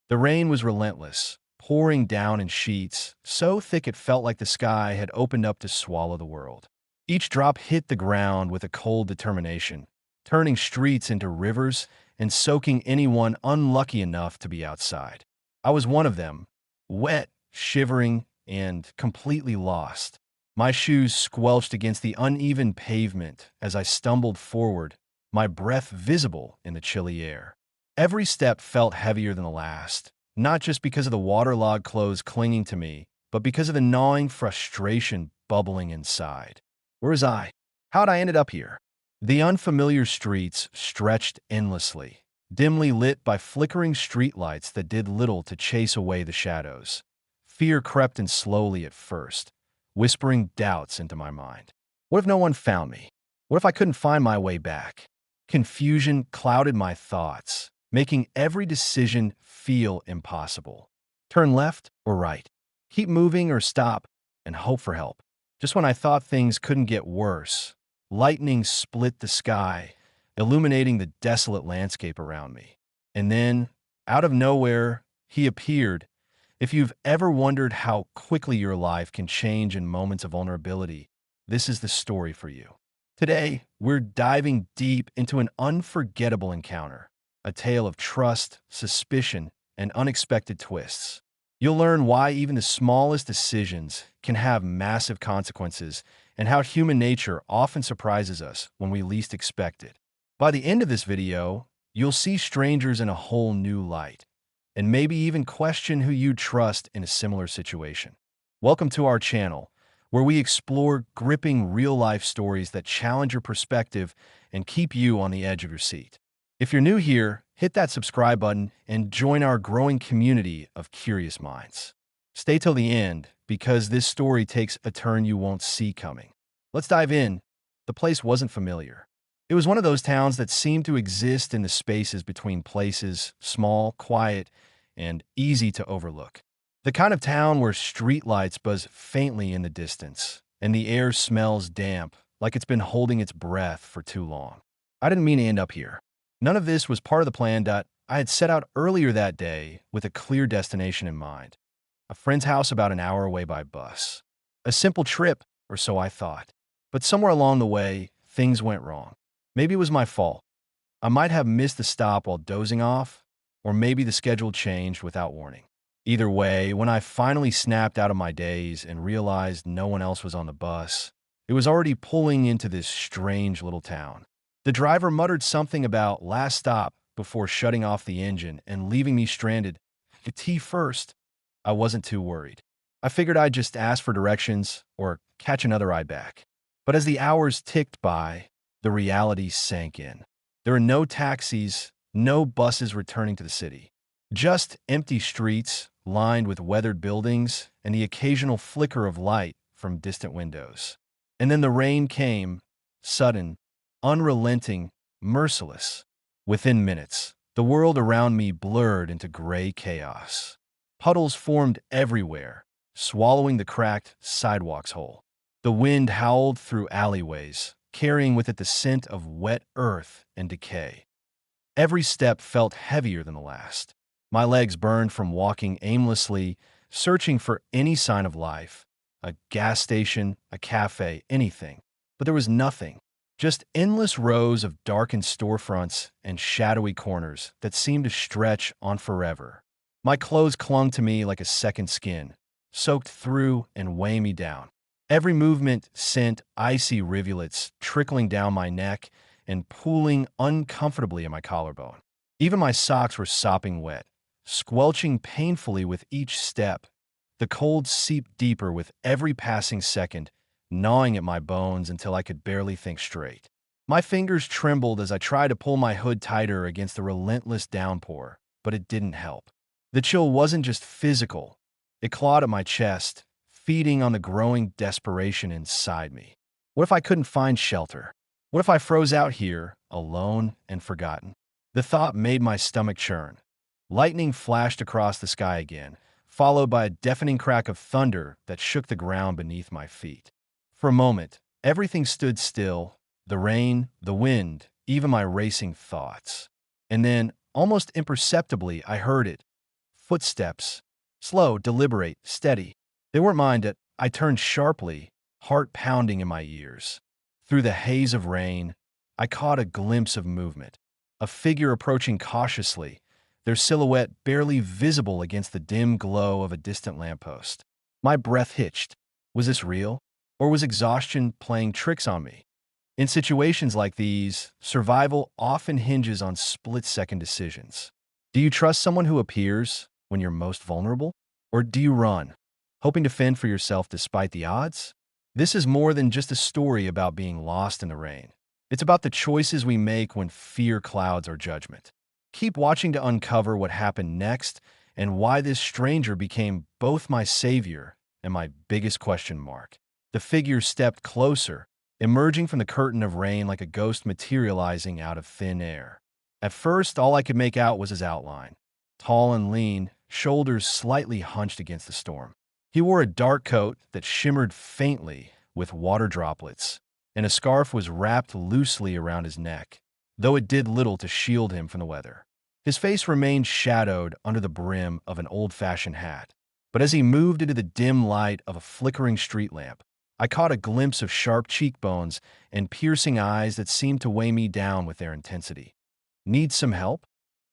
The rain was relentless, pouring down in sheets, so thick it felt like the sky had opened up to swallow the world. Each drop hit the ground with a cold determination, turning streets into rivers and soaking anyone unlucky enough to be outside. I was one of them, wet, shivering, and completely lost. My shoes squelched against the uneven pavement as I stumbled forward, my breath visible in the chilly air. Every step felt heavier than the last, not just because of the waterlogged clothes clinging to me, but because of the gnawing frustration bubbling inside. Where was I? How'd I ended up here? The unfamiliar streets stretched endlessly, dimly lit by flickering streetlights that did little to chase away the shadows. Fear crept in slowly at first, whispering doubts into my mind. What if no one found me? What if I couldn't find my way back? Confusion clouded my thoughts, making every decision feel impossible. Turn left or right? Keep moving or stop and hope for help? Just when I thought things couldn't get worse, lightning split the sky, illuminating the desolate landscape around me. And then, out of nowhere, he appeared. If you've ever wondered how quickly your life can change in moments of vulnerability, this is the story for you. Today, we're diving deep into an unforgettable encounter, a tale of trust, suspicion, and unexpected twists. You'll learn why even the smallest decisions can have massive consequences and how human nature often surprises us when we least expect it. By the end of this video, you'll see strangers in a whole new light, and maybe even question who you trust in a similar situation. Welcome to our channel, where we explore gripping real-life stories that challenge your perspective and keep you on the edge of your seat. If you're new here, hit that subscribe button and join our growing community of curious minds. Stay till the end, because this story takes a turn you won't see coming. Let's dive in. The place wasn't familiar. It was one of those towns that seemed to exist in the spaces between places, small, quiet, and easy to overlook. The kind of town where streetlights buzz faintly in the distance, and the air smells damp, like it's been holding its breath for too long. I didn't mean to end up here. None of this was part of the plan that I had set out earlier that day with a clear destination in mind. A friend's house about an hour away by bus. A simple trip, or so I thought. But somewhere along the way, things went wrong. Maybe it was my fault. I might have missed the stop while dozing off, or maybe the schedule changed without warning. Either way, when I finally snapped out of my daze and realized no one else was on the bus, it was already pulling into this strange little town. The driver muttered something about last stop before shutting off the engine and leaving me stranded. The tea first. I wasn't too worried. I figured I'd just ask for directions or catch another ride back. But as the hours ticked by, the reality sank in. There are no taxis, no buses returning to the city. Just empty streets lined with weathered buildings and the occasional flicker of light from distant windows. And then the rain came, sudden, unrelenting, merciless. Within minutes, the world around me blurred into gray chaos. Puddles formed everywhere, swallowing the cracked sidewalks whole. The wind howled through alleyways, carrying with it the scent of wet earth and decay. Every step felt heavier than the last. My legs burned from walking aimlessly, searching for any sign of life, a gas station, a cafe, anything. But there was nothing, just endless rows of darkened storefronts and shadowy corners that seemed to stretch on forever. My clothes clung to me like a second skin, soaked through and weighing me down. Every movement sent icy rivulets trickling down my neck and pooling uncomfortably in my collarbone. Even my socks were sopping wet, squelching painfully with each step. The cold seeped deeper with every passing second, gnawing at my bones until I could barely think straight. My fingers trembled as I tried to pull my hood tighter against the relentless downpour, but it didn't help. The chill wasn't just physical. It clawed at my chest, feeding on the growing desperation inside me. What if I couldn't find shelter? What if I froze out here, alone and forgotten? The thought made my stomach churn. Lightning flashed across the sky again, followed by a deafening crack of thunder that shook the ground beneath my feet. For a moment, everything stood still, the rain, the wind, even my racing thoughts. And then, almost imperceptibly, I heard it. Footsteps. Slow, deliberate, steady. They weren't mine. I turned sharply, heart pounding in my ears. Through the haze of rain, I caught a glimpse of movement. A figure approaching cautiously, their silhouette barely visible against the dim glow of a distant lamppost. My breath hitched. Was this real? Or was exhaustion playing tricks on me? In situations like these, survival often hinges on split-second decisions. Do you trust someone who appears when you're most vulnerable? Or do you run, hoping to fend for yourself despite the odds? This is more than just a story about being lost in the rain. It's about the choices we make when fear clouds our judgment. Keep watching to uncover what happened next and why this stranger became both my savior and my biggest question mark. The figure stepped closer, emerging from the curtain of rain like a ghost materializing out of thin air. At first, all I could make out was his outline. Tall and lean, shoulders slightly hunched against the storm. He wore a dark coat that shimmered faintly with water droplets, and a scarf was wrapped loosely around his neck, though it did little to shield him from the weather. His face remained shadowed under the brim of an old-fashioned hat, but as he moved into the dim light of a flickering street lamp, I caught a glimpse of sharp cheekbones and piercing eyes that seemed to weigh me down with their intensity. Need some help?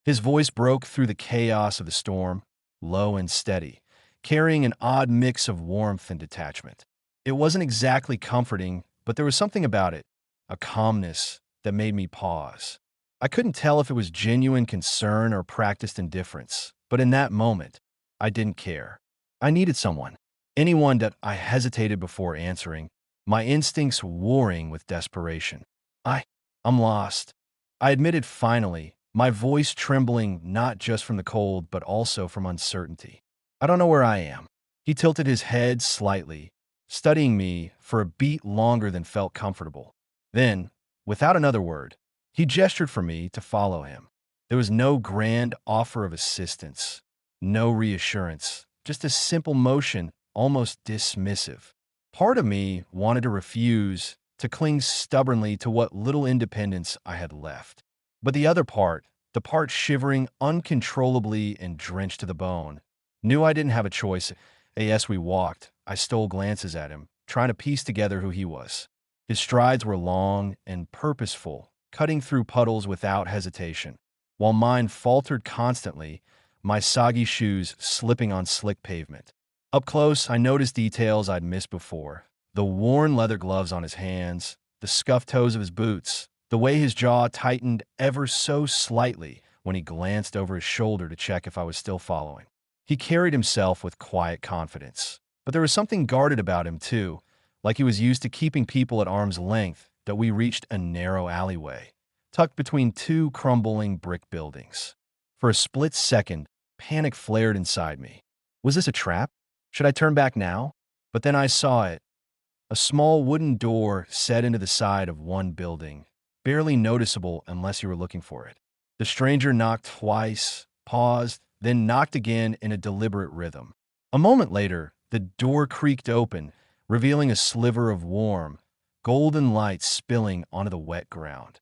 His voice broke through the chaos of the storm, low and steady, carrying an odd mix of warmth and detachment. It wasn't exactly comforting, but there was something about it, a calmness that made me pause. I couldn't tell if it was genuine concern or practiced indifference, but in that moment, I didn't care. I needed someone. Anyone that I hesitated before answering, my instincts warring with desperation. I'm lost. I admitted finally, my voice trembling not just from the cold but also from uncertainty. I don't know where I am. He tilted his head slightly, studying me for a beat longer than felt comfortable. Then, without another word, he gestured for me to follow him. There was no grand offer of assistance, no reassurance, just a simple motion, almost dismissive. Part of me wanted to refuse, to cling stubbornly to what little independence I had left. But the other part, the part shivering uncontrollably and drenched to the bone, knew I didn't have a choice. As we walked, I stole glances at him, trying to piece together who he was. His strides were long and purposeful, cutting through puddles without hesitation, while mine faltered constantly, my soggy shoes slipping on slick pavement. Up close, I noticed details I'd missed before. The worn leather gloves on his hands, the scuffed toes of his boots, the way his jaw tightened ever so slightly when he glanced over his shoulder to check if I was still following. He carried himself with quiet confidence, but there was something guarded about him too, like he was used to keeping people at arm's length. That we reached a narrow alleyway, tucked between two crumbling brick buildings. For a split second, panic flared inside me. Was this a trap? Should I turn back now? But then I saw it. A small wooden door set into the side of one building, barely noticeable unless you were looking for it. The stranger knocked twice, paused, then knocked again in a deliberate rhythm. A moment later, the door creaked open, revealing a sliver of warm, golden light spilling onto the wet ground.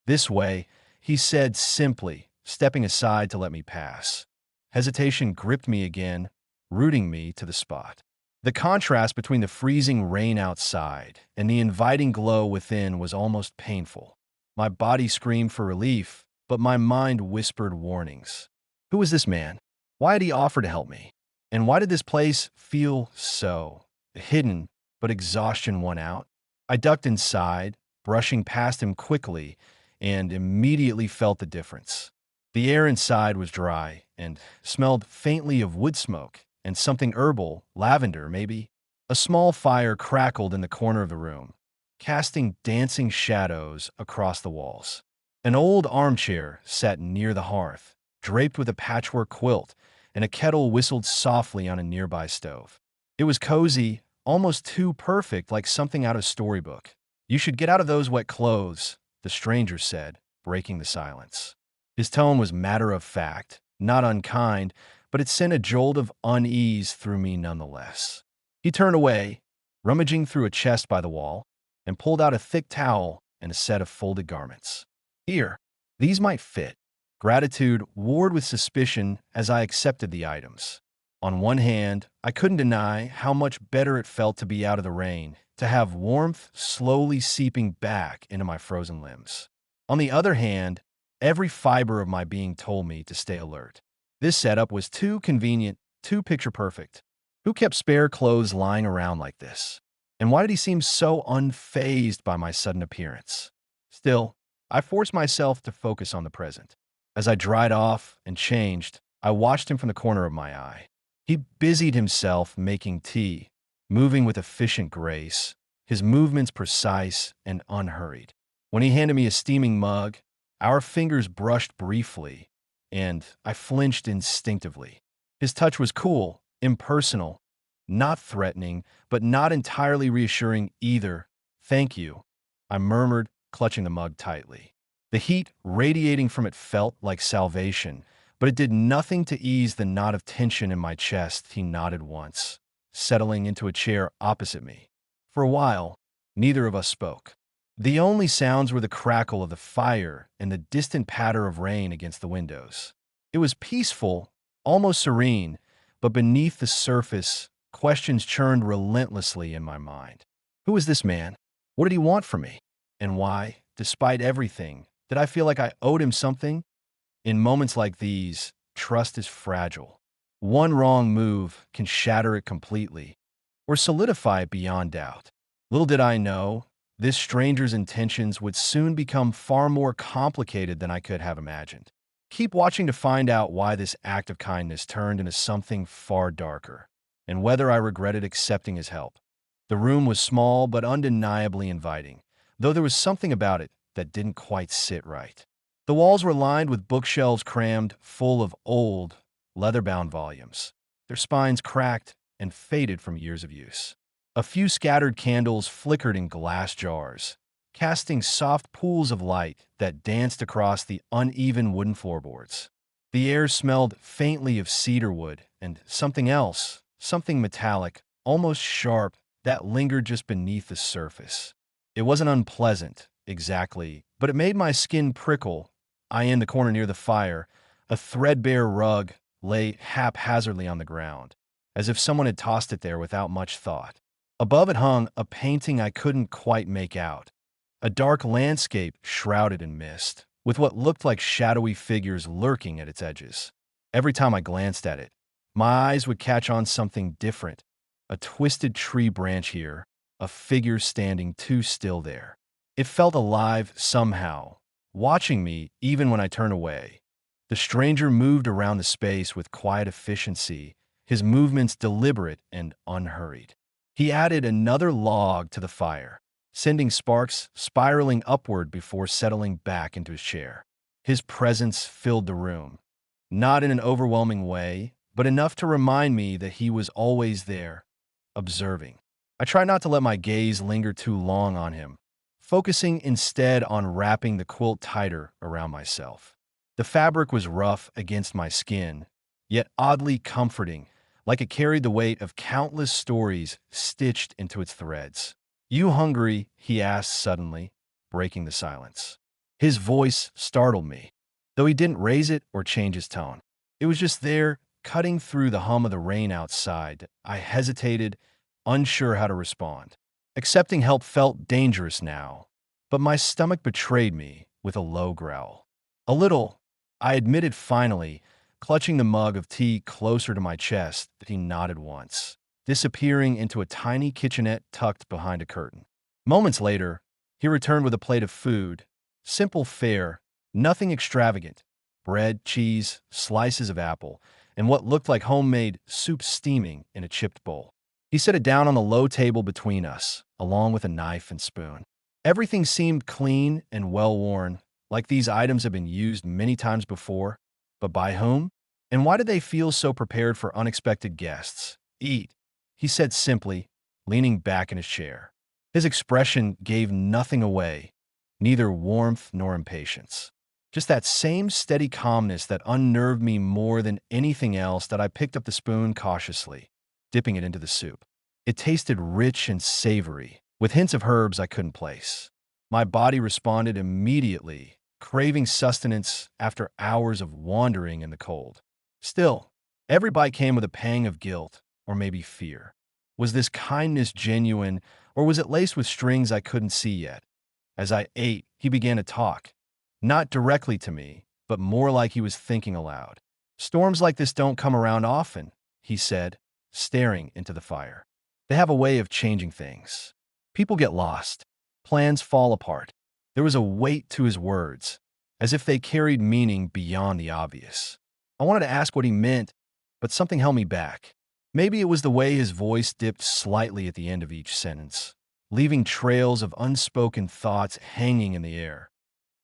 This way, he said simply, stepping aside to let me pass. Hesitation gripped me again, rooting me to the spot. The contrast between the freezing rain outside and the inviting glow within was almost painful. My body screamed for relief, but my mind whispered warnings. Who was this man? Why had he offered to help me? And why did this place feel so hidden, but exhaustion won out? I ducked inside, brushing past him quickly, and immediately felt the difference. The air inside was dry and smelled faintly of wood smoke and something herbal, lavender maybe. A small fire crackled in the corner of the room, casting dancing shadows across the walls. An old armchair sat near the hearth, draped with a patchwork quilt, and a kettle whistled softly on a nearby stove. It was cozy, almost too perfect, like something out of a storybook. You should get out of those wet clothes, the stranger said, breaking the silence. His tone was matter-of-fact, not unkind, but it sent a jolt of unease through me nonetheless. He turned away, rummaging through a chest by the wall, and pulled out a thick towel and a set of folded garments. Here, these might fit. Gratitude warred with suspicion as I accepted the items. On one hand, I couldn't deny how much better it felt to be out of the rain, to have warmth slowly seeping back into my frozen limbs. On the other hand, every fiber of my being told me to stay alert. This setup was too convenient, too picture-perfect. Who kept spare clothes lying around like this? And why did he seem so unfazed by my sudden appearance? Still, I forced myself to focus on the present. As I dried off and changed, I watched him from the corner of my eye. He busied himself making tea, moving with efficient grace, his movements precise and unhurried. When he handed me a steaming mug, our fingers brushed briefly, and I flinched instinctively. His touch was cool, impersonal, not threatening, but not entirely reassuring either. "Thank you," I murmured, clutching the mug tightly. The heat radiating from it felt like salvation, but it did nothing to ease the knot of tension in my chest. He nodded once, settling into a chair opposite me. For a while, neither of us spoke. The only sounds were the crackle of the fire and the distant patter of rain against the windows. It was peaceful, almost serene, but beneath the surface, questions churned relentlessly in my mind. Who was this man? What did he want from me? And why, despite everything, did I feel like I owed him something? In moments like these, trust is fragile. One wrong move can shatter it completely, or solidify it beyond doubt. Little did I know, this stranger's intentions would soon become far more complicated than I could have imagined. Keep watching to find out why this act of kindness turned into something far darker, and whether I regretted accepting his help. The room was small but undeniably inviting, though there was something about it that didn't quite sit right. The walls were lined with bookshelves crammed full of old, leather-bound volumes, their spines cracked and faded from years of use. A few scattered candles flickered in glass jars, casting soft pools of light that danced across the uneven wooden floorboards. The air smelled faintly of cedar wood and something else, something metallic, almost sharp, that lingered just beneath the surface. It wasn't unpleasant, exactly, but it made my skin prickle. In the corner near the fire, a threadbare rug lay haphazardly on the ground, as if someone had tossed it there without much thought. Above it hung a painting I couldn't quite make out, a dark landscape shrouded in mist, with what looked like shadowy figures lurking at its edges. Every time I glanced at it, my eyes would catch on something different, a twisted tree branch here, a figure standing too still there. It felt alive somehow, watching me even when I turned away. The stranger moved around the space with quiet efficiency, his movements deliberate and unhurried. He added another log to the fire, sending sparks spiraling upward before settling back into his chair. His presence filled the room, not in an overwhelming way, but enough to remind me that he was always there, observing. I tried not to let my gaze linger too long on him, focusing instead on wrapping the quilt tighter around myself. The fabric was rough against my skin, yet oddly comforting, like it carried the weight of countless stories stitched into its threads. "You hungry?" he asked suddenly, breaking the silence. His voice startled me, though he didn't raise it or change his tone. It was just there, cutting through the hum of the rain outside. I hesitated, unsure how to respond. Accepting help felt dangerous now, but my stomach betrayed me with a low growl. "A little," I admitted finally, clutching the mug of tea closer to my chest. That he nodded once, disappearing into a tiny kitchenette tucked behind a curtain. Moments later, he returned with a plate of food, simple fare, nothing extravagant: bread, cheese, slices of apple, and what looked like homemade soup steaming in a chipped bowl. He set it down on the low table between us, along with a knife and spoon. Everything seemed clean and well-worn, like these items had been used many times before. But by whom? And why did they feel so prepared for unexpected guests? "Eat," he said simply, leaning back in his chair. His expression gave nothing away, neither warmth nor impatience. Just that same steady calmness that unnerved me more than anything else. That I picked up the spoon cautiously, dipping it into the soup. It tasted rich and savory, with hints of herbs I couldn't place. My body responded immediately, craving sustenance after hours of wandering in the cold. Still, every bite came with a pang of guilt, or maybe fear. Was this kindness genuine, or was it laced with strings I couldn't see yet? As I ate, he began to talk. Not directly to me, but more like he was thinking aloud. Storms like this don't come around often, he said, staring into the fire. They have a way of changing things. People get lost. Plans fall apart. There was a weight to his words, as if they carried meaning beyond the obvious. I wanted to ask what he meant, but something held me back. Maybe it was the way his voice dipped slightly at the end of each sentence, leaving trails of unspoken thoughts hanging in the air.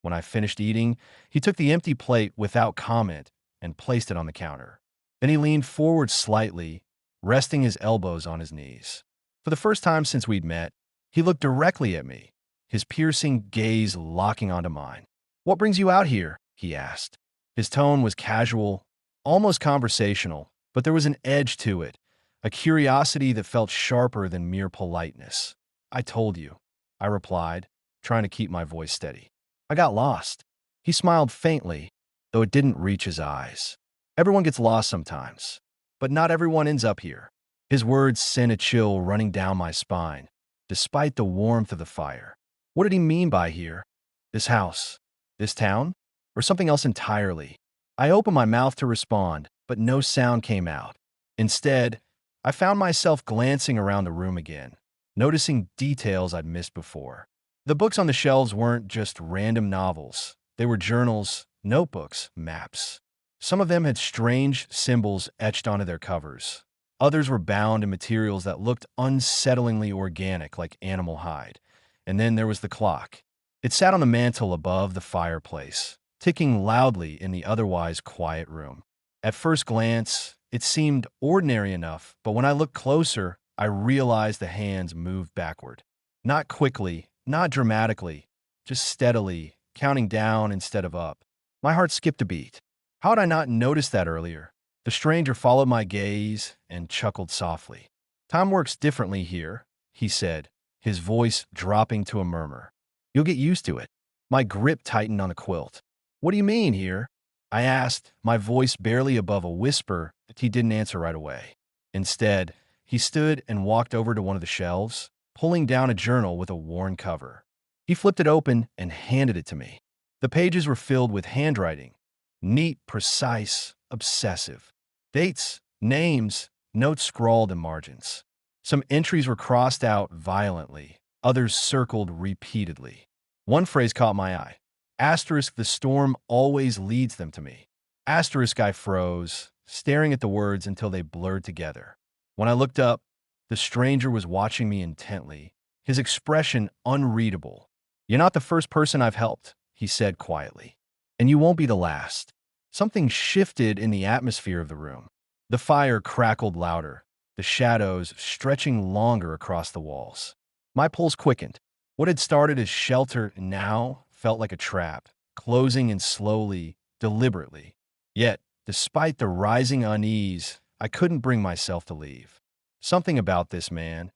When I finished eating, he took the empty plate without comment and placed it on the counter. Then he leaned forward slightly, resting his elbows on his knees. For the first time since we'd met, he looked directly at me, his piercing gaze locking onto mine. "What brings you out here?" he asked. His tone was casual, almost conversational, but there was an edge to it, a curiosity that felt sharper than mere politeness. "I told you," I replied, trying to keep my voice steady. "I got lost." He smiled faintly, though it didn't reach his eyes. "Everyone gets lost sometimes, but not everyone ends up here." His words sent a chill running down my spine, despite the warmth of the fire. What did he mean by here? This house? This town? Or something else entirely? I opened my mouth to respond, but no sound came out. Instead, I found myself glancing around the room again, noticing details I'd missed before. The books on the shelves weren't just random novels. They were journals, notebooks, maps. Some of them had strange symbols etched onto their covers. Others were bound in materials that looked unsettlingly organic, like animal hide. And then there was the clock. It sat on the mantel above the fireplace, ticking loudly in the otherwise quiet room. At first glance, it seemed ordinary enough, but when I looked closer, I realized the hands moved backward. Not quickly, not dramatically, just steadily, counting down instead of up. My heart skipped a beat. How had I not noticed that earlier? The stranger followed my gaze and chuckled softly. "Time works differently here," he said, his voice dropping to a murmur. "You'll get used to it." My grip tightened on the quilt. "What do you mean here?" I asked, my voice barely above a whisper, but he didn't answer right away. Instead, he stood and walked over to one of the shelves, pulling down a journal with a worn cover. He flipped it open and handed it to me. The pages were filled with handwriting, neat, precise, obsessive. Dates, names, notes scrawled in margins. Some entries were crossed out violently, others circled repeatedly. One phrase caught my eye. Asterisk, "the storm always leads them to me." Asterisk, I froze, staring at the words until they blurred together. When I looked up, the stranger was watching me intently, his expression unreadable. "You're not the first person I've helped," he said quietly. "And you won't be the last." Something shifted in the atmosphere of the room. The fire crackled louder, the shadows stretching longer across the walls. My pulse quickened. What had started as shelter now felt like a trap, closing in slowly, deliberately. Yet, despite the rising unease, I couldn't bring myself to leave. Something about this man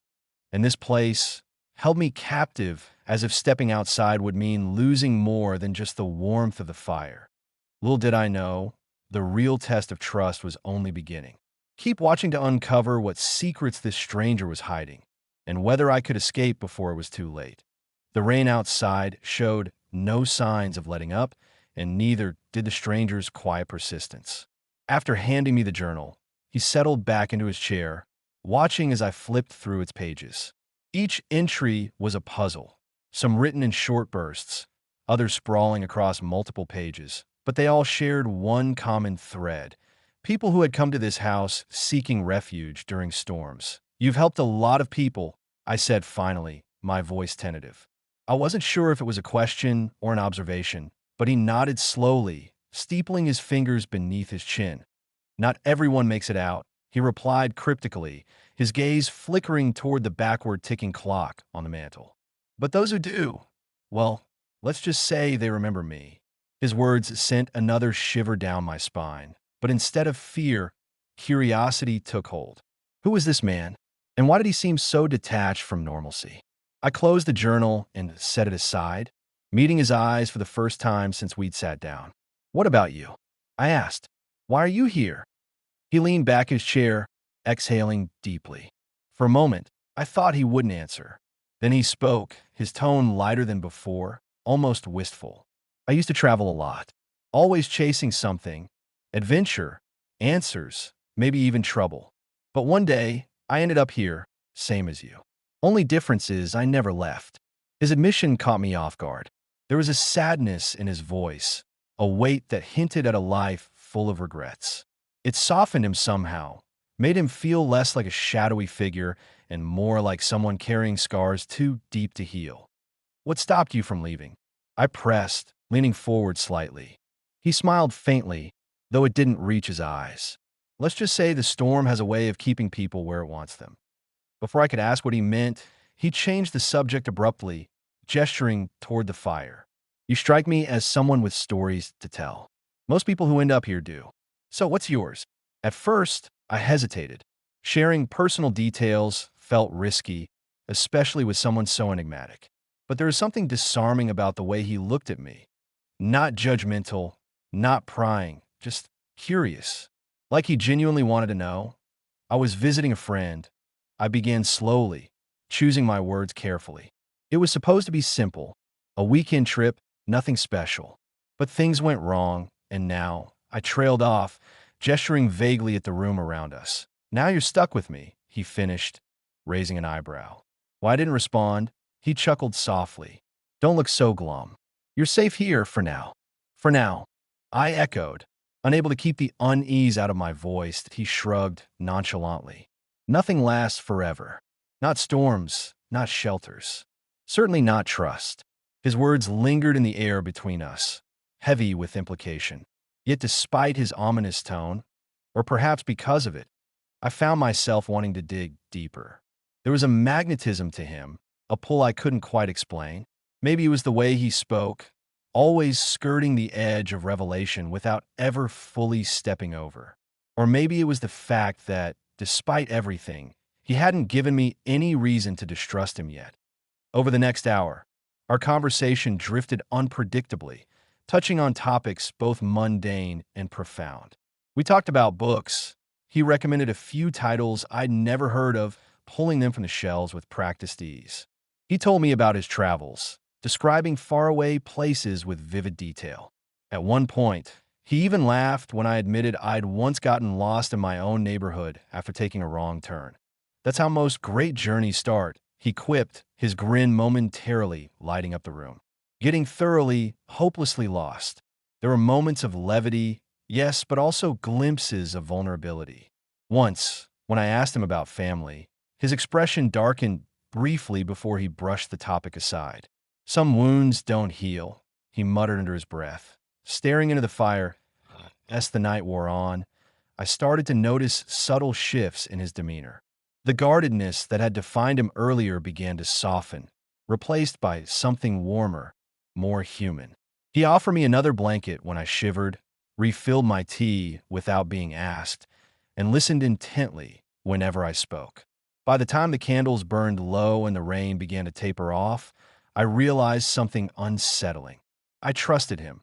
and this place held me captive, as if stepping outside would mean losing more than just the warmth of the fire. Little did I know, the real test of trust was only beginning. Keep watching to uncover what secrets this stranger was hiding, and whether I could escape before it was too late. The rain outside showed no signs of letting up, and neither did the stranger's quiet persistence. After handing me the journal, he settled back into his chair, watching as I flipped through its pages. Each entry was a puzzle, some written in short bursts, others sprawling across multiple pages, but they all shared one common thread: people who had come to this house seeking refuge during storms. "You've helped a lot of people," I said finally, my voice tentative. I wasn't sure if it was a question or an observation, but he nodded slowly, steepling his fingers beneath his chin. "Not everyone makes it out," he replied cryptically, his gaze flickering toward the backward ticking clock on the mantel. "But those who do, well, let's just say they remember me." His words sent another shiver down my spine, but instead of fear, curiosity took hold. Who was this man, and why did he seem so detached from normalcy? I closed the journal and set it aside, meeting his eyes for the first time since we'd sat down. "What about you?" I asked. "Why are you here?" He leaned back his chair, exhaling deeply. For a moment, I thought he wouldn't answer. Then he spoke, his tone lighter than before, almost wistful. "I used to travel a lot, always chasing something, adventure, answers, maybe even trouble. But one day, I ended up here, same as you. Only difference is I never left." His admission caught me off guard. There was a sadness in his voice, a weight that hinted at a life full of regrets. It softened him somehow, made him feel less like a shadowy figure and more like someone carrying scars too deep to heal. "What stopped you from leaving?" I pressed, leaning forward slightly. He smiled faintly, though it didn't reach his eyes. "Let's just say the storm has a way of keeping people where it wants them." Before I could ask what he meant, he changed the subject abruptly, gesturing toward the fire. "You strike me as someone with stories to tell. Most people who end up here do. So what's yours?" At first, I hesitated. Sharing personal details felt risky, especially with someone so enigmatic. But there was something disarming about the way he looked at me. Not judgmental, not prying, just curious. Like he genuinely wanted to know. "I was visiting a friend." I began slowly, choosing my words carefully. It was supposed to be simple, a weekend trip, nothing special. But things went wrong, and now I trailed off, gesturing vaguely at the room around us. "Now you're stuck with me," he finished, raising an eyebrow. When I didn't respond, he chuckled softly. "Don't look so glum. You're safe here for now." "For now," I echoed, unable to keep the unease out of my voice. He shrugged nonchalantly. "Nothing lasts forever. Not storms, not shelters. Certainly not trust." His words lingered in the air between us, heavy with implication. Yet despite his ominous tone, or perhaps because of it, I found myself wanting to dig deeper. There was a magnetism to him, a pull I couldn't quite explain. Maybe it was the way he spoke, always skirting the edge of revelation without ever fully stepping over. Or maybe it was the fact that, despite everything, he hadn't given me any reason to distrust him yet. Over the next hour, our conversation drifted unpredictably, touching on topics both mundane and profound. We talked about books. He recommended a few titles I'd never heard of, pulling them from the shelves with practiced ease. He told me about his travels, describing faraway places with vivid detail. At one point, he even laughed when I admitted I'd once gotten lost in my own neighborhood after taking a wrong turn. "That's how most great journeys start," he quipped, his grin momentarily lighting up the room. "Getting thoroughly, hopelessly lost." There were moments of levity, yes, but also glimpses of vulnerability. Once, when I asked him about family, his expression darkened briefly before he brushed the topic aside. "Some wounds don't heal," he muttered under his breath. Staring into the fire, as the night wore on, I started to notice subtle shifts in his demeanor. The guardedness that had defined him earlier began to soften, replaced by something warmer, more human. He offered me another blanket when I shivered, refilled my tea without being asked, and listened intently whenever I spoke. By the time the candles burned low and the rain began to taper off, I realized something unsettling. I trusted him.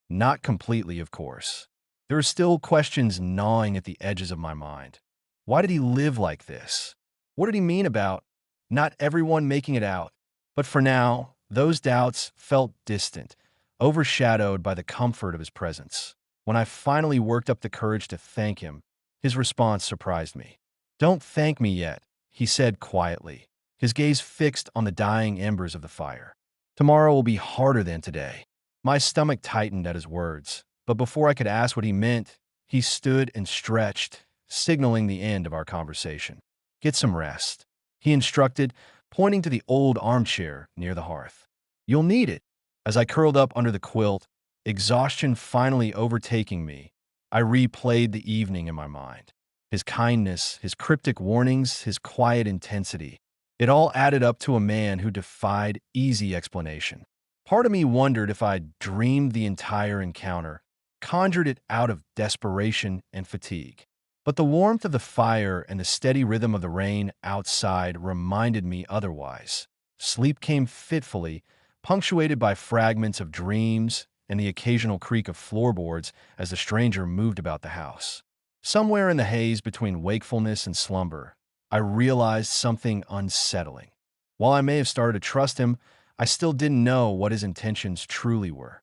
Not completely, of course. There were still questions gnawing at the edges of my mind. Why did he live like this? What did he mean about not everyone making it out? But for now, those doubts felt distant, overshadowed by the comfort of his presence. When I finally worked up the courage to thank him, his response surprised me. "Don't thank me yet," he said quietly, his gaze fixed on the dying embers of the fire. "Tomorrow will be harder than today." My stomach tightened at his words, but before I could ask what he meant, he stood and stretched, signaling the end of our conversation. "Get some rest," he instructed, pointing to the old armchair near the hearth. "You'll need it." As I curled up under the quilt, exhaustion finally overtaking me, I replayed the evening in my mind. His kindness, his cryptic warnings, his quiet intensity. It all added up to a man who defied easy explanation. Part of me wondered if I'd dreamed the entire encounter, conjured it out of desperation and fatigue. But the warmth of the fire and the steady rhythm of the rain outside reminded me otherwise. Sleep came fitfully, punctuated by fragments of dreams and the occasional creak of floorboards as the stranger moved about the house. Somewhere in the haze between wakefulness and slumber, I realized something unsettling. While I may have started to trust him, I still didn't know what his intentions truly were.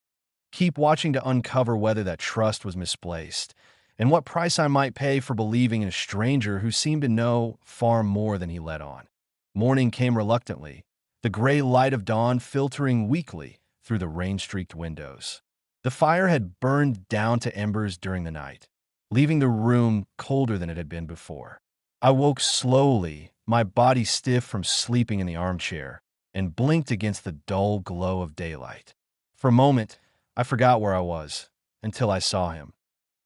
Keep watching to uncover whether that trust was misplaced, and what price I might pay for believing in a stranger who seemed to know far more than he let on. Morning came reluctantly, the gray light of dawn filtering weakly through the rain-streaked windows. The fire had burned down to embers during the night, leaving the room colder than it had been before. I woke slowly, my body stiff from sleeping in the armchair, and blinked against the dull glow of daylight. For a moment, I forgot where I was, until I saw him.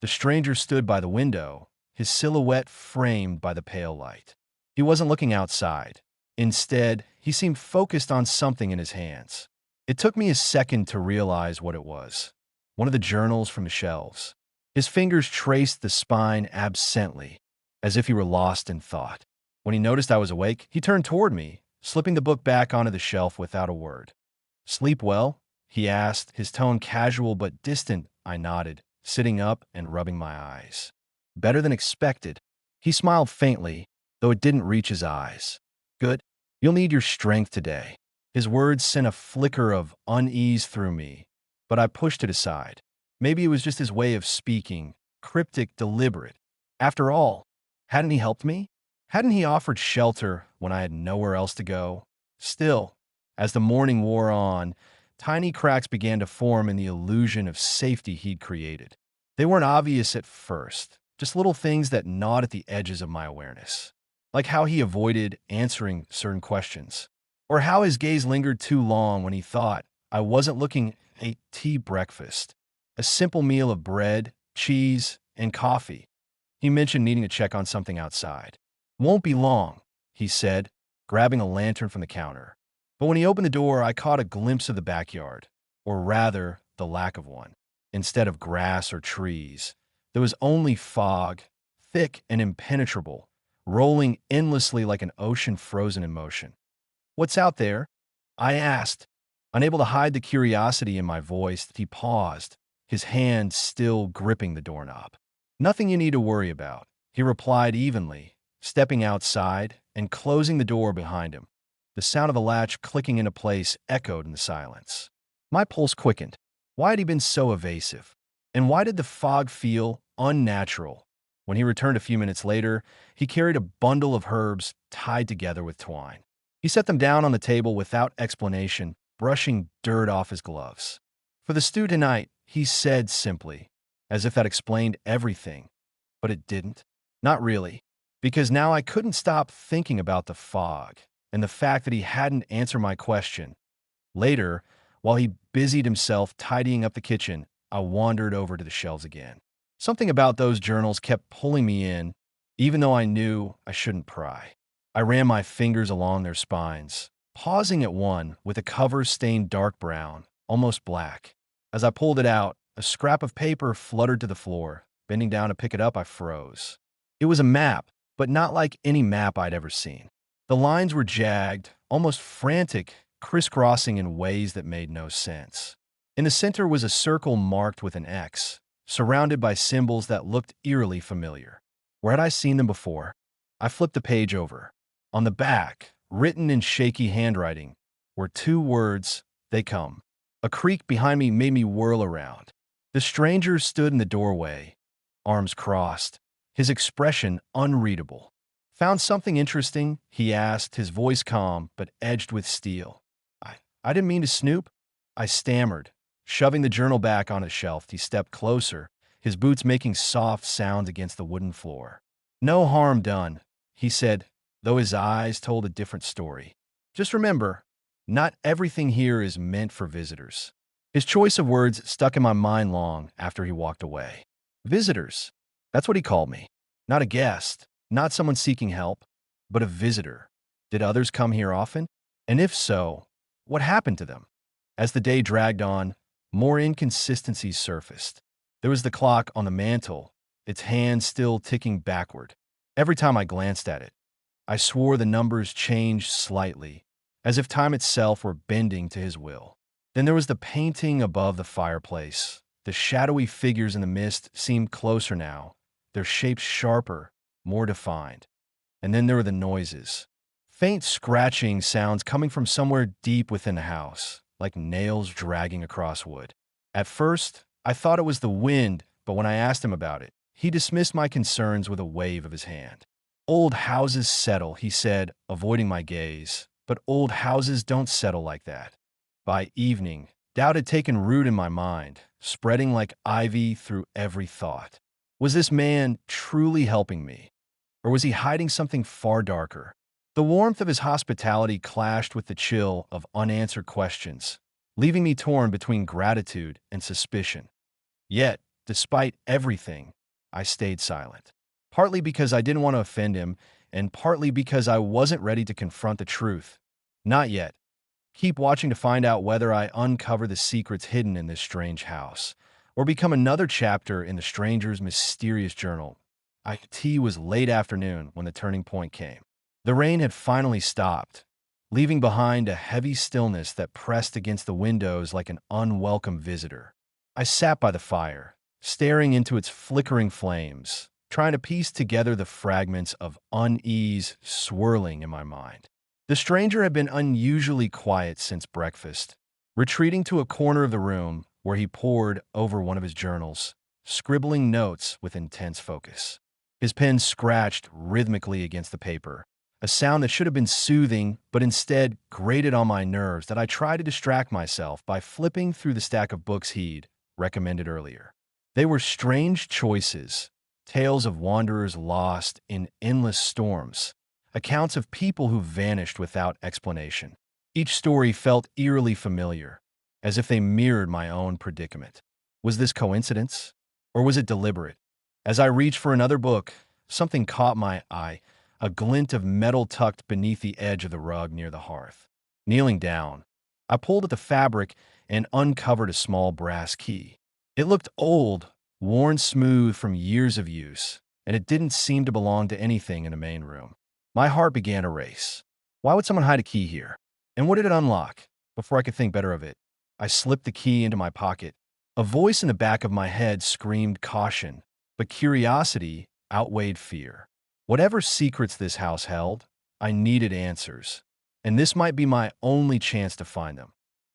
The stranger stood by the window, his silhouette framed by the pale light. He wasn't looking outside. Instead, he seemed focused on something in his hands. It took me a second to realize what it was. One of the journals from the shelves. His fingers traced the spine absently, as if he were lost in thought. When he noticed I was awake, he turned toward me, slipping the book back onto the shelf without a word. "Sleep well?" he asked, his tone casual but distant. I nodded, sitting up and rubbing my eyes. "Better than expected." He smiled faintly, though it didn't reach his eyes. "Good. You'll need your strength today." His words sent a flicker of unease through me, but I pushed it aside. Maybe it was just his way of speaking, cryptic, deliberate. After all, hadn't he helped me? Hadn't he offered shelter when I had nowhere else to go? Still, as the morning wore on, tiny cracks began to form in the illusion of safety he'd created. They weren't obvious at first, just little things that gnawed at the edges of my awareness. Like how he avoided answering certain questions, or how his gaze lingered too long when he thought I wasn't looking at tea breakfast, a simple meal of bread, cheese, and coffee. He mentioned needing to check on something outside. "Won't be long," he said, grabbing a lantern from the counter. But when he opened the door, I caught a glimpse of the backyard, or rather, the lack of one. Instead of grass or trees, there was only fog, thick and impenetrable, rolling endlessly like an ocean frozen in motion. "What's out there?" I asked, unable to hide the curiosity in my voice. He paused, his hand still gripping the doorknob. "Nothing you need to worry about," he replied evenly, stepping outside and closing the door behind him. The sound of the latch clicking into place echoed in the silence. My pulse quickened. Why had he been so evasive? And why did the fog feel unnatural? When he returned a few minutes later, he carried a bundle of herbs tied together with twine. He set them down on the table without explanation, brushing dirt off his gloves. "For the stew tonight," he said simply, as if that explained everything. But it didn't. Not really. Because now I couldn't stop thinking about the fog and the fact that he hadn't answered my question. Later, while he busied himself tidying up the kitchen, I wandered over to the shelves again. Something about those journals kept pulling me in, even though I knew I shouldn't pry. I ran my fingers along their spines, pausing at one with a cover stained dark brown, almost black. As I pulled it out, a scrap of paper fluttered to the floor. Bending down to pick it up, I froze. It was a map, but not like any map I'd ever seen. The lines were jagged, almost frantic, crisscrossing in ways that made no sense. In the center was a circle marked with an X, surrounded by symbols that looked eerily familiar. Where had I seen them before? I flipped the page over. On the back, written in shaky handwriting, were two words, "They come." A creak behind me made me whirl around. The stranger stood in the doorway, arms crossed, his expression unreadable. "Found something interesting?" he asked, his voice calm but edged with steel. I didn't mean to snoop," I stammered. Shoving the journal back on a shelf, he stepped closer, his boots making soft sounds against the wooden floor. "No harm done," he said, though his eyes told a different story. "Just remember, not everything here is meant for visitors." His choice of words stuck in my mind long after he walked away. Visitors. That's what he called me. Not a guest, not someone seeking help, but a visitor. Did others come here often? And if so, what happened to them? As the day dragged on, more inconsistencies surfaced. There was the clock on the mantel, its hands still ticking backward. Every time I glanced at it, I swore the numbers changed slightly, as if time itself were bending to his will. Then there was the painting above the fireplace. The shadowy figures in the mist seemed closer now, their shapes sharper, more defined. And then there were the noises. Faint scratching sounds coming from somewhere deep within the house, like nails dragging across wood. At first, I thought it was the wind, but when I asked him about it, he dismissed my concerns with a wave of his hand. Old houses settle, he said, avoiding my gaze, but old houses don't settle like that. By evening, doubt had taken root in my mind, spreading like ivy through every thought. Was this man truly helping me? Or was he hiding something far darker? The warmth of his hospitality clashed with the chill of unanswered questions, leaving me torn between gratitude and suspicion. Yet, despite everything, I stayed silent. Partly because I didn't want to offend him, and partly because I wasn't ready to confront the truth. Not yet. Keep watching to find out whether I uncover the secrets hidden in this strange house, or become another chapter in the stranger's mysterious journal. It was late afternoon when the turning point came. The rain had finally stopped, leaving behind a heavy stillness that pressed against the windows like an unwelcome visitor. I sat by the fire, staring into its flickering flames, trying to piece together the fragments of unease swirling in my mind. The stranger had been unusually quiet since breakfast, retreating to a corner of the room where he pored over one of his journals, scribbling notes with intense focus. His pen scratched rhythmically against the paper, a sound that should have been soothing but instead grated on my nerves that I tried to distract myself by flipping through the stack of books he'd recommended earlier. They were strange choices, tales of wanderers lost in endless storms, accounts of people who vanished without explanation. Each story felt eerily familiar, as if they mirrored my own predicament. Was this coincidence? Or was it deliberate? As I reached for another book, something caught my eye, a glint of metal tucked beneath the edge of the rug near the hearth. Kneeling down, I pulled at the fabric and uncovered a small brass key. It looked old, worn smooth from years of use, and it didn't seem to belong to anything in the main room. My heart began to race. Why would someone hide a key here? And what did it unlock? Before I could think better of it, I slipped the key into my pocket. A voice in the back of my head screamed caution, but curiosity outweighed fear. Whatever secrets this house held, I needed answers, and this might be my only chance to find them.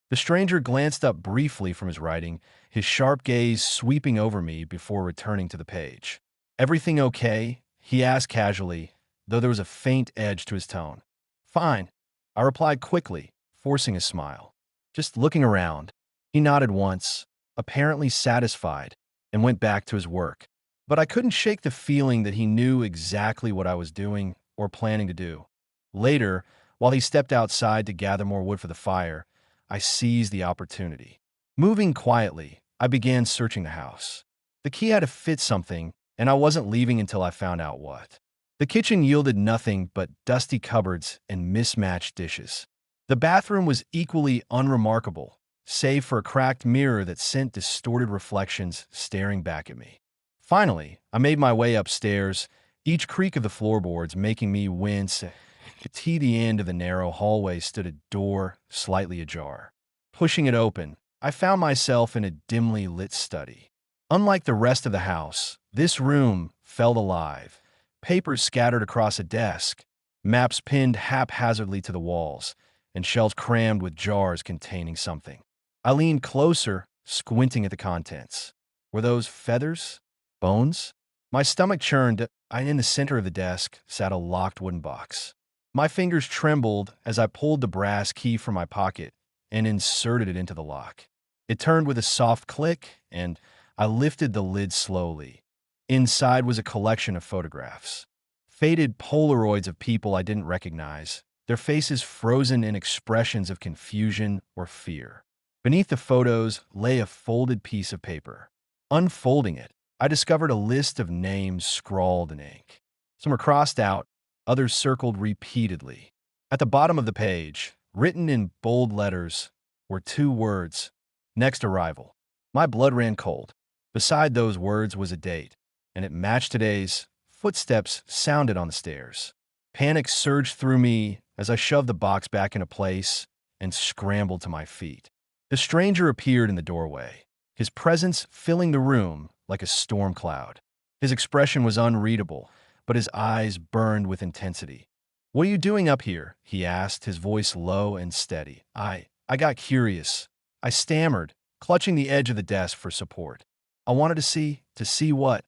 The stranger glanced up briefly from his writing, his sharp gaze sweeping over me before returning to the page. "Everything okay?" he asked casually, though there was a faint edge to his tone. "Fine," I replied quickly, forcing a smile. "Just looking around." He nodded once, apparently satisfied, and went back to his work. But I couldn't shake the feeling that he knew exactly what I was doing or planning to do. Later, while he stepped outside to gather more wood for the fire, I seized the opportunity. Moving quietly, I began searching the house. The key had to fit something, and I wasn't leaving until I found out what. The kitchen yielded nothing but dusty cupboards and mismatched dishes. The bathroom was equally unremarkable, save for a cracked mirror that sent distorted reflections staring back at me. Finally, I made my way upstairs, each creak of the floorboards making me wince. At the end of the narrow hallway stood a door slightly ajar. Pushing it open, I found myself in a dimly lit study. Unlike the rest of the house, this room felt alive. Papers scattered across a desk, maps pinned haphazardly to the walls, and shelves crammed with jars containing something. I leaned closer, squinting at the contents. Were those feathers? Bones? My stomach churned, and in the center of the desk sat a locked wooden box. My fingers trembled as I pulled the brass key from my pocket and inserted it into the lock. It turned with a soft click, and I lifted the lid slowly. Inside was a collection of photographs. Faded Polaroids of people I didn't recognize, their faces frozen in expressions of confusion or fear. Beneath the photos lay a folded piece of paper. Unfolding it, I discovered a list of names scrawled in ink. Some were crossed out, others circled repeatedly. At the bottom of the page, written in bold letters, were two words: next arrival. My blood ran cold. Beside those words was a date, and it matched today's. Footsteps sounded on the stairs. Panic surged through me as I shoved the box back into place and scrambled to my feet. The stranger appeared in the doorway, his presence filling the room like a storm cloud. His expression was unreadable, but his eyes burned with intensity. "What are you doing up here?" he asked, his voice low and steady. I got curious. I stammered, clutching the edge of the desk for support. "I wanted to see what?"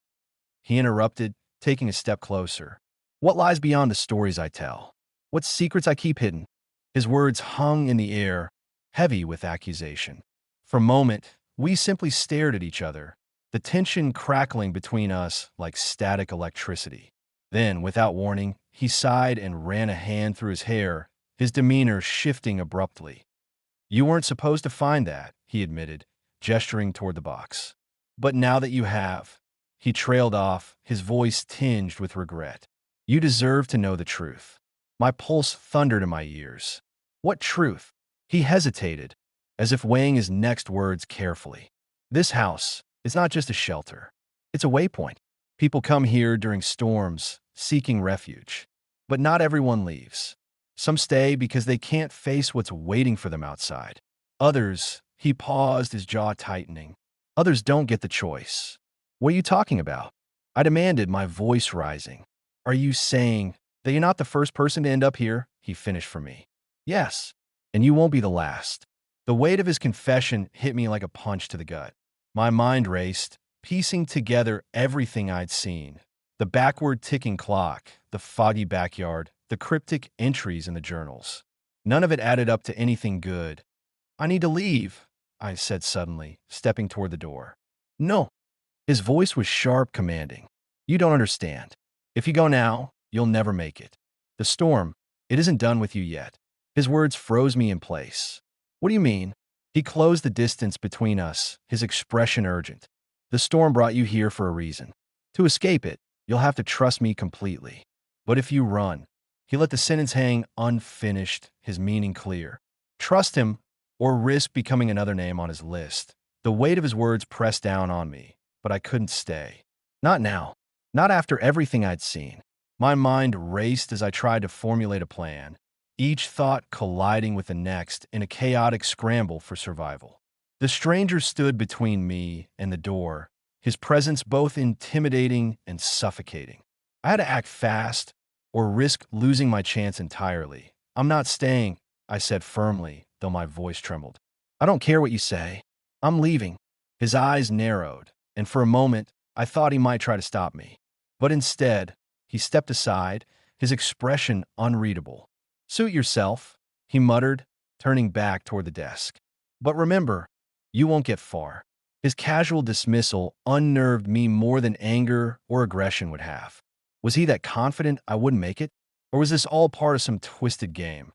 He interrupted, taking a step closer. "What lies beyond the stories I tell? What secrets I keep hidden?" His words hung in the air, heavy with accusation. For a moment, we simply stared at each other, the tension crackling between us like static electricity. Then, without warning, he sighed and ran a hand through his hair, his demeanor shifting abruptly. "You weren't supposed to find that," he admitted, gesturing toward the box. "But now that you have," he trailed off, his voice tinged with regret. "You deserve to know the truth." My pulse thundered in my ears. "What truth?" He hesitated, as if weighing his next words carefully. "This house is not just a shelter. It's a waypoint. People come here during storms, seeking refuge. But not everyone leaves. Some stay because they can't face what's waiting for them outside. Others," he paused, his jaw tightening, "others don't get the choice." "What are you talking about?" I demanded, my voice rising. "Are you saying that you're not the first person to end up here?" He finished for me. "Yes, and you won't be the last." The weight of his confession hit me like a punch to the gut. My mind raced, piecing together everything I'd seen. The backward ticking clock, the foggy backyard, the cryptic entries in the journals. None of it added up to anything good. "I need to leave," I said suddenly, stepping toward the door. "No." His voice was sharp, commanding. "You don't understand. If you go now, you'll never make it. The storm, it isn't done with you yet." His words froze me in place. "What do you mean?" He closed the distance between us, his expression urgent. "The storm brought you here for a reason. To escape it, you'll have to trust me completely. But if you run," he let the sentence hang unfinished, his meaning clear. "Trust him, or risk becoming another name on his list." The weight of his words pressed down on me, but I couldn't stay. Not now. Not after everything I'd seen. My mind raced as I tried to formulate a plan, each thought colliding with the next in a chaotic scramble for survival. The stranger stood between me and the door, his presence both intimidating and suffocating. I had to act fast or risk losing my chance entirely. "I'm not staying," I said firmly, though my voice trembled. "I don't care what you say. I'm leaving." His eyes narrowed, and for a moment, I thought he might try to stop me. But instead, he stepped aside, his expression unreadable. "Suit yourself," he muttered, turning back toward the desk. "But remember, you won't get far." His casual dismissal unnerved me more than anger or aggression would have. Was he that confident I wouldn't make it? Or was this all part of some twisted game?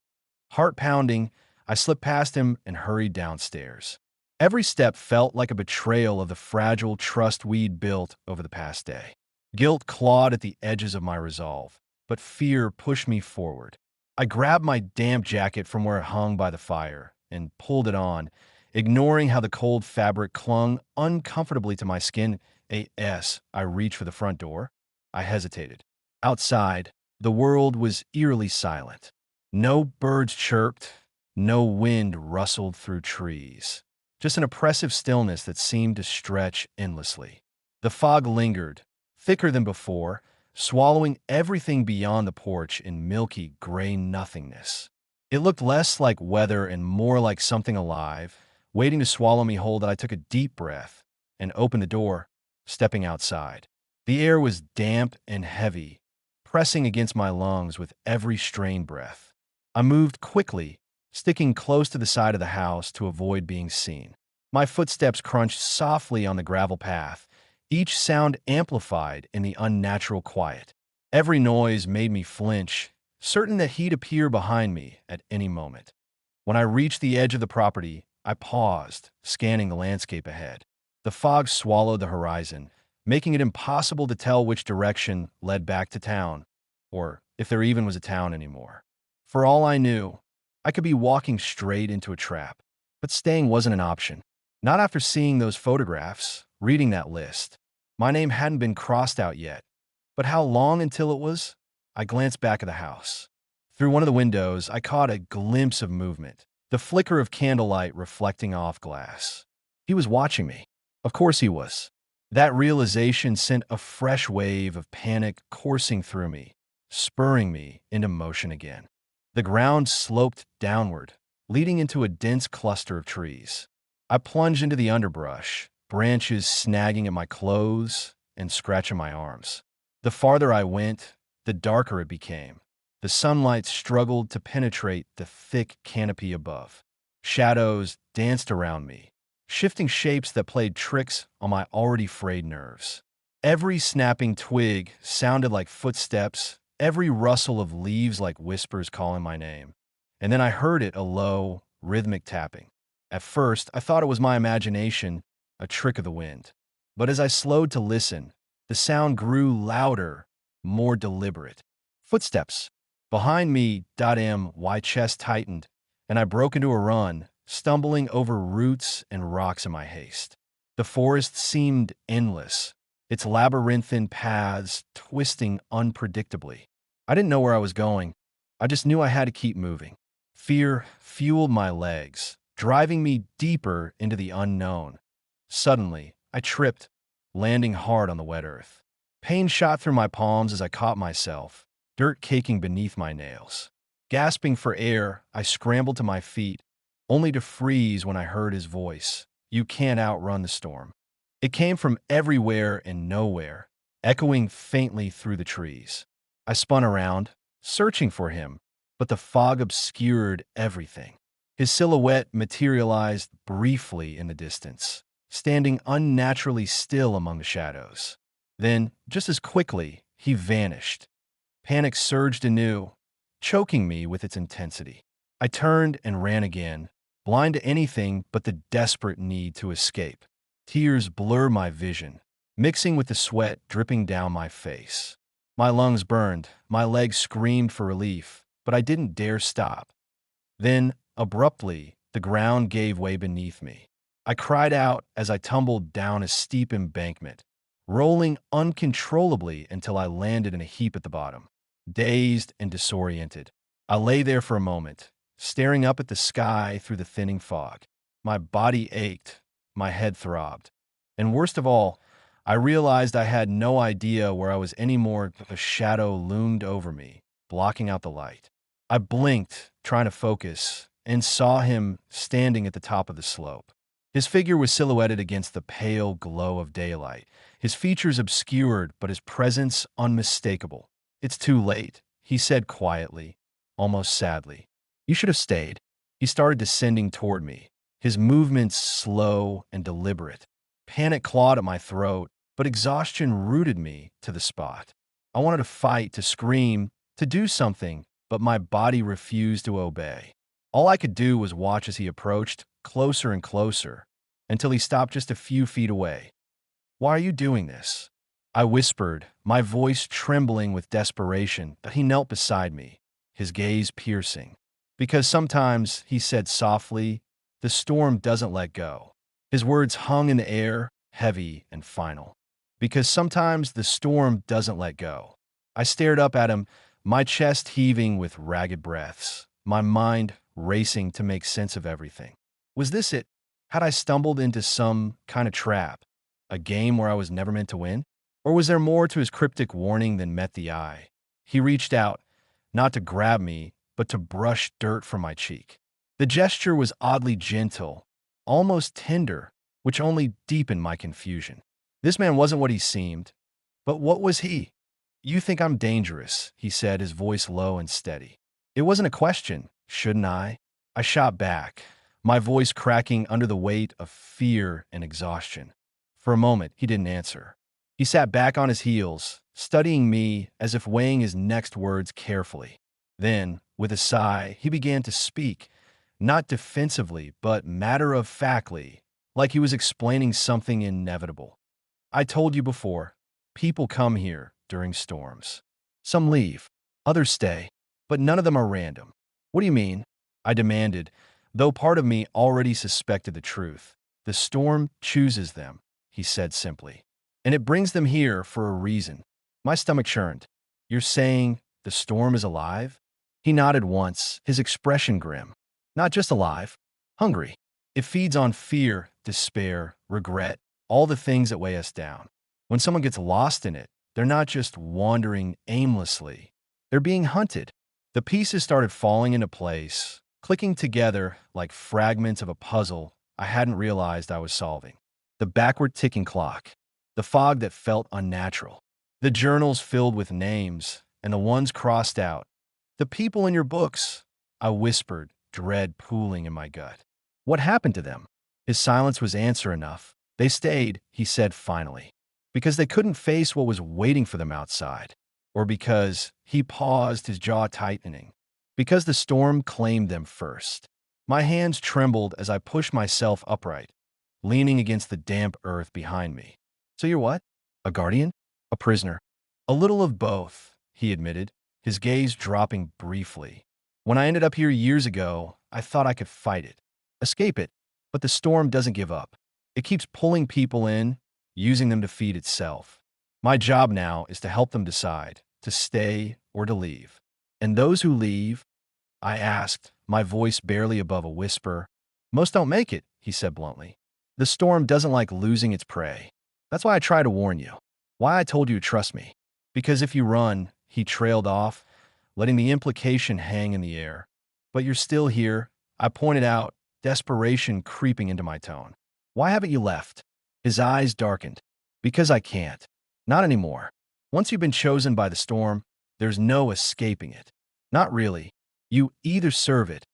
Heart pounding, I slipped past him and hurried downstairs. Every step felt like a betrayal of the fragile trust we'd built over the past day. Guilt clawed at the edges of my resolve, but fear pushed me forward. I grabbed my damp jacket from where it hung by the fire and pulled it on, ignoring how the cold fabric clung uncomfortably to my skin. I reached for the front door. I hesitated. Outside, the world was eerily silent. No birds chirped, no wind rustled through trees. Just an oppressive stillness that seemed to stretch endlessly. The fog lingered, thicker than before, swallowing everything beyond the porch in milky gray nothingness. It looked less like weather and more like something alive, waiting to swallow me whole. That I took a deep breath and opened the door, stepping outside. The air was damp and heavy, pressing against my lungs with every strained breath. I moved quickly, sticking close to the side of the house to avoid being seen. My footsteps crunched softly on the gravel path, each sound amplified in the unnatural quiet. Every noise made me flinch, certain that he'd appear behind me at any moment. When I reached the edge of the property, I paused, scanning the landscape ahead. The fog swallowed the horizon, making it impossible to tell which direction led back to town, or if there even was a town anymore. For all I knew, I could be walking straight into a trap, but staying wasn't an option. Not after seeing those photographs, reading that list. My name hadn't been crossed out yet, but how long until it was? I glanced back at the house. Through one of the windows, I caught a glimpse of movement. the flicker of candlelight reflecting off glass. He was watching me. Of course he was. That realization sent a fresh wave of panic coursing through me, spurring me into motion again. The ground sloped downward, leading into a dense cluster of trees. I plunged into the underbrush, branches snagging at my clothes and scratching my arms. The farther I went, the darker it became. The sunlight struggled to penetrate the thick canopy above. Shadows danced around me, shifting shapes that played tricks on my already frayed nerves. Every snapping twig sounded like footsteps, every rustle of leaves like whispers calling my name. And then I heard it, a low, rhythmic tapping. At first, I thought it was my imagination, a trick of the wind. But as I slowed to listen, the sound grew louder, more deliberate. Footsteps. Behind me, my chest tightened, and I broke into a run, stumbling over roots and rocks in my haste. The forest seemed endless, its labyrinthine paths twisting unpredictably. I didn't know where I was going. I just knew I had to keep moving. Fear fueled my legs, driving me deeper into the unknown. Suddenly, I tripped, landing hard on the wet earth. Pain shot through my palms as I caught myself, dirt caking beneath my nails. Gasping for air, I scrambled to my feet, only to freeze when I heard his voice. "You can't outrun the storm." It came from everywhere and nowhere, echoing faintly through the trees. I spun around, searching for him, but the fog obscured everything. His silhouette materialized briefly in the distance, standing unnaturally still among the shadows. Then, just as quickly, he vanished. Panic surged anew, choking me with its intensity. I turned and ran again, blind to anything but the desperate need to escape. Tears blurred my vision, mixing with the sweat dripping down my face. My lungs burned, my legs screamed for relief, but I didn't dare stop. Then, abruptly, the ground gave way beneath me. I cried out as I tumbled down a steep embankment, rolling uncontrollably until I landed in a heap at the bottom. Dazed and disoriented, I lay there for a moment, staring up at the sky through the thinning fog. My body ached, my head throbbed. And worst of all, I realized I had no idea where I was anymore. A shadow loomed over me, blocking out the light. I blinked, trying to focus, and saw him standing at the top of the slope. His figure was silhouetted against the pale glow of daylight, his features obscured but his presence unmistakable. "It's too late," he said quietly, almost sadly. "You should have stayed." He started descending toward me, his movements slow and deliberate. Panic clawed at my throat, but exhaustion rooted me to the spot. I wanted to fight, to scream, to do something, but my body refused to obey. All I could do was watch as he approached, closer and closer, until he stopped just a few feet away. "Why are you doing this?" I whispered, my voice trembling with desperation, but he knelt beside me, his gaze piercing. "Because sometimes," he said softly, "the storm doesn't let go." His words hung in the air, heavy and final. "Because sometimes the storm doesn't let go." I stared up at him, my chest heaving with ragged breaths, my mind racing to make sense of everything. Was this it? Had I stumbled into some kind of trap? A game where I was never meant to win? Or was there more to his cryptic warning than met the eye? He reached out, not to grab me, but to brush dirt from my cheek. The gesture was oddly gentle, almost tender, which only deepened my confusion. This man wasn't what he seemed. But what was he? "You think I'm dangerous," he said, his voice low and steady. It wasn't a question. Shouldn't I? I shot back, my voice cracking under the weight of fear and exhaustion. For a moment, he didn't answer. He sat back on his heels, studying me as if weighing his next words carefully. Then, with a sigh, he began to speak, not defensively, but matter-of-factly, like he was explaining something inevitable. "I told you before, people come here during storms. Some leave, others stay, but none of them are random." "What do you mean?" I demanded, though part of me already suspected the truth. "The storm chooses them," he said simply. "And it brings them here for a reason." My stomach churned. "You're saying the storm is alive?" He nodded once, his expression grim. Not just alive, hungry. It feeds on fear, despair, regret, all the things that weigh us down. When someone gets lost in it, they're not just wandering aimlessly. They're being hunted. The pieces started falling into place, clicking together like fragments of a puzzle I hadn't realized I was solving. The backward ticking clock, the fog that felt unnatural, the journals filled with names and the ones crossed out, the people in your books, I whispered, dread pooling in my gut. What happened to them? His silence was answer enough. They stayed, he said finally, because they couldn't face what was waiting for them outside, or because he paused, his jaw tightening, because the storm claimed them first. My hands trembled as I pushed myself upright, leaning against the damp earth behind me. So you're what? A guardian? A prisoner? A little of both, he admitted, his gaze dropping briefly. When I ended up here years ago, I thought I could fight it, escape it, but the storm doesn't give up. It keeps pulling people in, using them to feed itself. My job now is to help them decide, to stay or to leave. And those who leave, I asked, my voice barely above a whisper. Most don't make it, he said bluntly. The storm doesn't like losing its prey. That's why I try to warn you. Why I told you to trust me. Because if you run, he trailed off, letting the implication hang in the air. But you're still here, I pointed out, desperation creeping into my tone. Why haven't you left? His eyes darkened. Because I can't. Not anymore. Once you've been chosen by the storm, there's no escaping it. Not really. You either serve it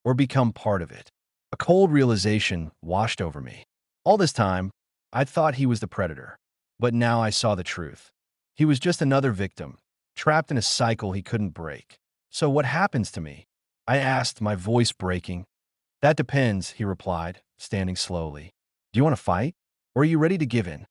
or become part of it. A cold realization washed over me. All this time, I'd thought he was the predator. But now I saw the truth. He was just another victim, trapped in a cycle he couldn't break. So what happens to me? I asked, my voice breaking. That depends, he replied, standing slowly. Do you want to fight? Or are you ready to give in?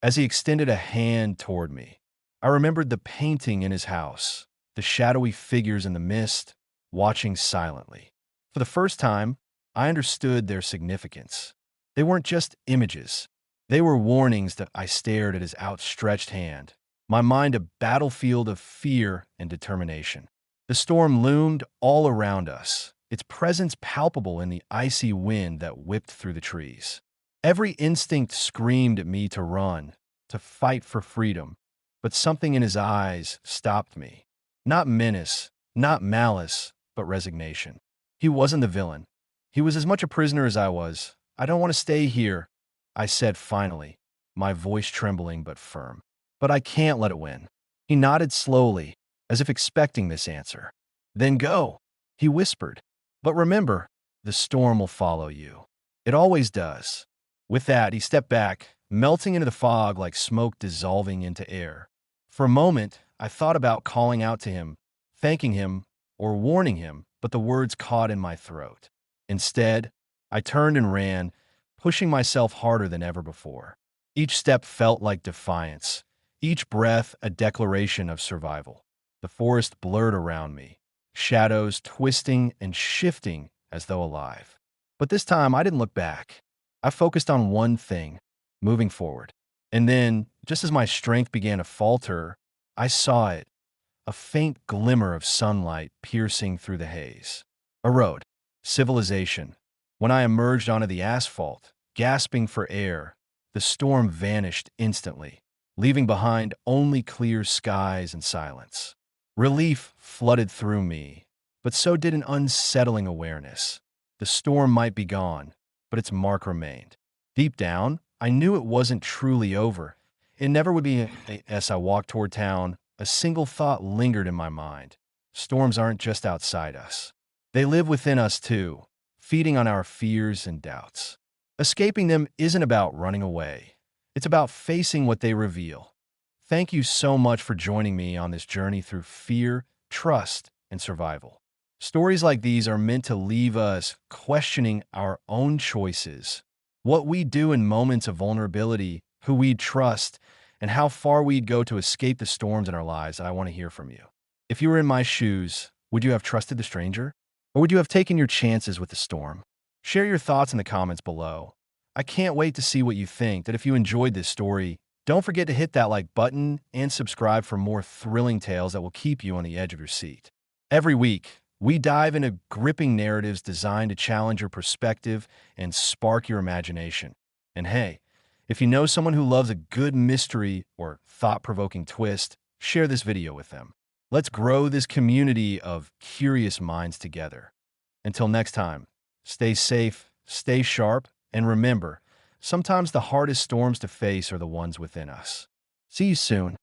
As he extended a hand toward me, I remembered the painting in his house, the shadowy figures in the mist, watching silently. For the first time, I understood their significance. They weren't just images. They were warnings that I stared at his outstretched hand, my mind a battlefield of fear and determination. The storm loomed all around us, its presence palpable in the icy wind that whipped through the trees. Every instinct screamed at me to run, to fight for freedom, but something in his eyes stopped me. Not menace, not malice, but resignation. He wasn't the villain. He was as much a prisoner as I was. I don't want to stay here, I said finally, my voice trembling but firm. But I can't let it win. He nodded slowly, as if expecting this answer. Then go, he whispered. But remember, the storm will follow you. It always does. With that, he stepped back, melting into the fog like smoke dissolving into air. For a moment, I thought about calling out to him, thanking him, or warning him, but the words caught in my throat. Instead, I turned and ran, pushing myself harder than ever before. Each step felt like defiance, each breath a declaration of survival. The forest blurred around me, shadows twisting and shifting as though alive. But this time, I didn't look back. I focused on one thing, moving forward. And then, just as my strength began to falter, I saw it, a faint glimmer of sunlight piercing through the haze. A road, civilization. When I emerged onto the asphalt, gasping for air, the storm vanished instantly, leaving behind only clear skies and silence. Relief flooded through me, but so did an unsettling awareness. The storm might be gone, but its mark remained. Deep down, I knew it wasn't truly over. It never would be. As I walked toward town, a single thought lingered in my mind. Storms aren't just outside us. They live within us too, feeding on our fears and doubts. Escaping them isn't about running away. It's about facing what they reveal. Thank you so much for joining me on this journey through fear, trust, and survival. Stories like these are meant to leave us questioning our own choices, what we do in moments of vulnerability, who we'd trust, and how far we'd go to escape the storms in our lives. I want to hear from you. If you were in my shoes, would you have trusted the stranger? Or would you have taken your chances with the storm? Share your thoughts in the comments below. I can't wait to see what you think. That if you enjoyed this story, don't forget to hit that like button and subscribe for more thrilling tales that will keep you on the edge of your seat. Every week, We dive into gripping narratives designed to challenge your perspective and spark your imagination. And hey, if you know someone who loves a good mystery or thought-provoking twist, share this video with them. Let's grow this community of curious minds together. Until next time, stay safe, stay sharp, and remember, sometimes the hardest storms to face are the ones within us. See you soon.